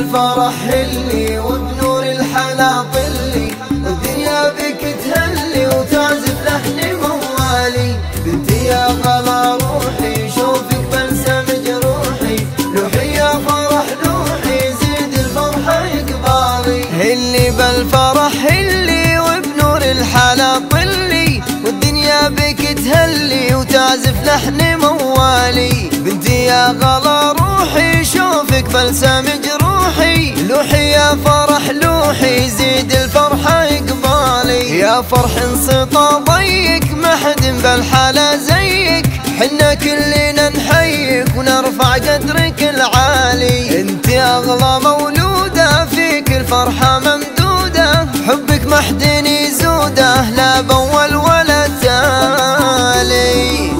بالفرح اللي وبنور الحلا طلي، والدنيا بك تهلي وتعزف لحن موالي. بنتي يا غلا روحي شوفك بلسم جروحي، لوحي يا فرح لوحي زيد الفرحة يقبالي. اللي بالفرح اللي وبنور الحلا طلي، والدنيا بك تهلي وتعزف لحن موالي. بنتي يا غلا روحي شوفك بلسم جروحي، لوحي يا فرح لوحي زيد الفرحة يقبالي. يا فرح انسطى ضيك ما حد بالحالة زيك، حنا كلنا نحييك ونرفع قدرك العالي. انت اغلى مولودة فيك الفرحة ممدودة، حبك ما حد يزوده لا بول ولا تالي.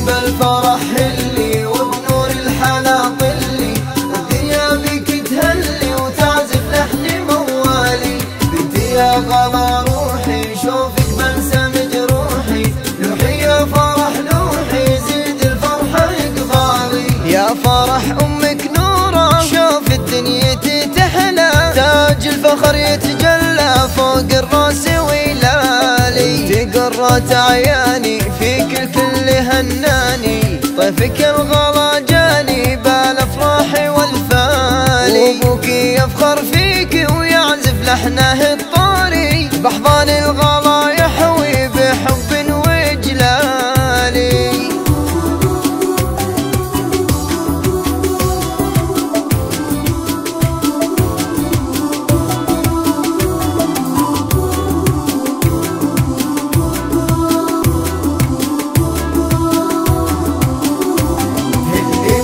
بالفرح اللي وبنور الحلا طلي، والدنيا بك تهلي وتعزف لحن موالي. بنتي يا غلا روحي شوفك بلسم جروحي، لوحي يا فرح لوحي زيد الفرحة يقبالي. يا فرح امك نوره شوف الدنيا تحلى، تاج الفخر يتجلى فوق الراس ويلالي. انت قرة عياني فيك الكل هناني، طيفك الغلا جاني بالافراح والفالي. وابوك يفخر فيك ويعزف لحنه الطاري، بحضان الغلا يحوي بحب وجلالي.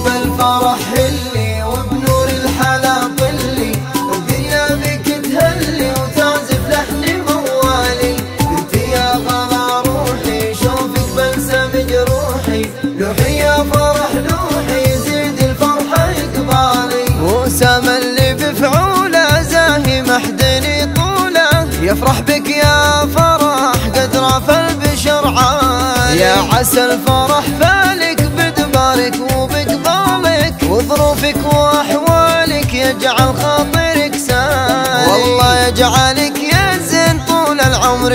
بالفرح اللي وبنور الحلا طلي، والدنيا بك تهلي وتعزف لحن موالي. بنتي يا غلا روحي شوفك بلسم جروحي، لوحي يا فرح لوحي زيد الفرحة يقبالي. وسام اللي بفعوله زاهي محدني طوله، يفرح بك يا فرح قد رفع البشر عالي. يا عسى الفرح فالك بدبارك وبقبالك، وظروفك واحوالك يجعل خاطرك سالي. والله يجعلك يا زين طول العمر